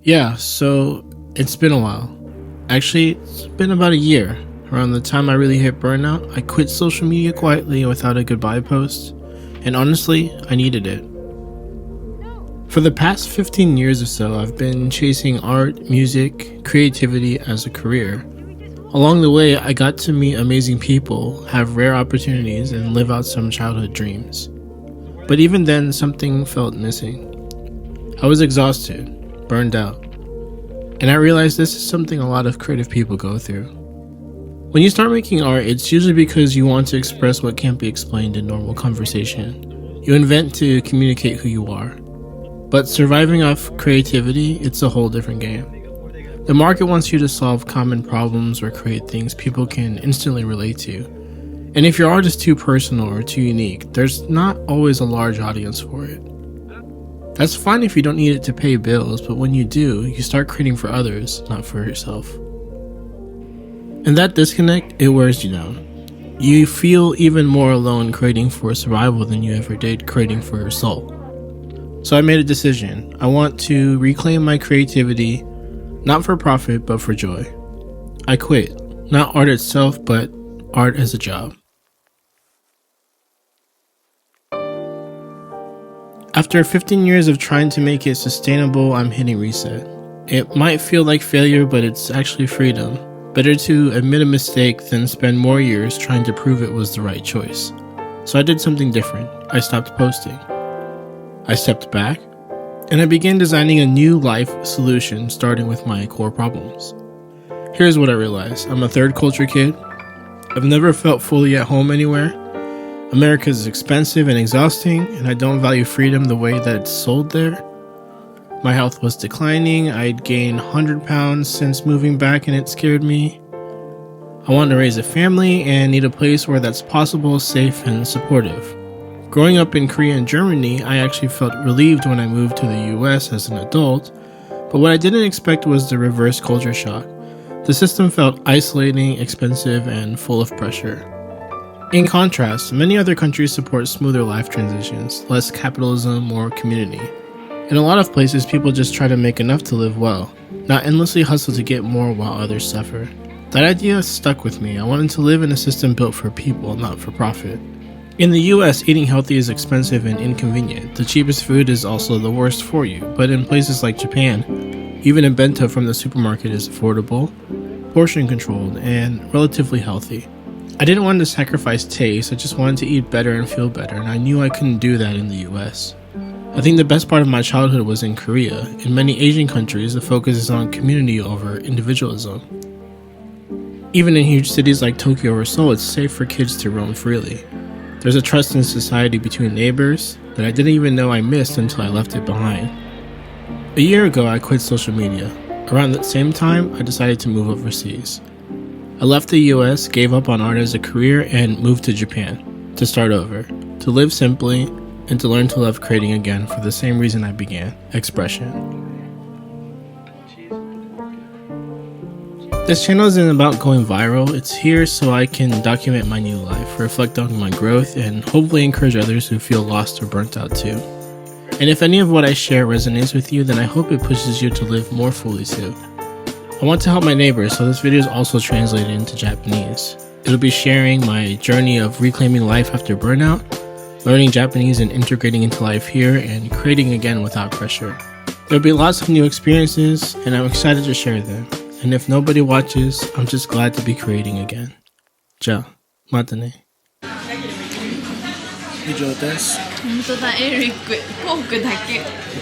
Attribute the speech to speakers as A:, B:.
A: Yeah, so it's been a while. Actually, it's been about a year. Around the time I really hit burnout, I quit social media quietly without a goodbye post. And honestly, I needed it. For the past 15 years or so, I've been chasing art, music, creativity as a career. Along the way, I got to meet amazing people, have rare opportunities, and live out some childhood dreams. But even then, something felt missing. I was exhausted, burned out, and I realized this is something a lot of creative people go through. When you start making art, it's usually because you want to express what can't be explained in normal conversation. You invent to communicate who you are. But surviving off creativity, it's a whole different game. The market wants you to solve common problems or create things people can instantly relate to. And if your art is too personal or too unique, there's not always a large audience for it. That's fine if you don't need it to pay bills, but when you do, you start creating for others, not for yourself. And that disconnect, it wears you down. You feel even more alone creating for survival than you ever did creating for your soul. So I made a decision. I want to reclaim my creativity, not for profit, but for joy. I quit. Not art itself, but art as a job. After 15 years of trying to make it sustainable, I'm hitting reset. It might feel like failure, but it's actually freedom. Better to admit a mistake than spend more years trying to prove it was the right choice. So I did something different. I stopped posting. I stepped back, and I began designing a new life solution starting with my core problems. Here's what I realized. I'm a third culture kid. I've never felt fully at home anywhere. America is expensive and exhausting, and I don't value freedom the way that it's sold there. My health was declining. I'd gained 100 pounds since moving back, and it scared me. I wanted to raise a family and need a place where that's possible, safe, and supportive. Growing up in Korea and Germany, I actually felt relieved when I moved to the US as an adult, but what I didn't expect was the reverse culture shock. The system felt isolating, expensive, and full of pressure. In contrast, many other countries support smoother life transitions, less capitalism, more community. In a lot of places, people just try to make enough to live well, not endlessly hustle to get more while others suffer. That idea stuck with me. I wanted to live in a system built for people, not for profit. In the US, eating healthy is expensive and inconvenient. The cheapest food is also the worst for you, but in places like Japan, even a bento from the supermarket is affordable, portion controlled, and relatively healthy. I didn't want to sacrifice taste, I just wanted to eat better and feel better, and I knew I couldn't do that in the US. I think the best part of my childhood was in Korea. In many Asian countries, the focus is on community over individualism. Even in huge cities like Tokyo or Seoul, it's safe for kids to roam freely. There's a trust in society between neighbors that I didn't even know I missed until I left it behind. A year ago, I quit social media. Around that same time, I decided to move overseas. I left the US, gave up on art as a career, and moved to Japan to start over, to live simply, and to learn to love creating again for the same reason I began, expression. This channel isn't about going viral, it's here so I can document my new life, reflect on my growth, and hopefully encourage others who feel lost or burnt out too. And if any of what I share resonates with you, then I hope it pushes you to live more fully too. I want to help my neighbors, so this video is also translated into Japanese. It'll be sharing my journey of reclaiming life after burnout, learning Japanese and integrating into life here, and creating again without pressure. There'll be lots of new experiences, and I'm excited to share them. And if nobody watches, I'm just glad to be creating again. じゃあ、またね。以上です。
B: 本当だ、エリック、ポークだけ。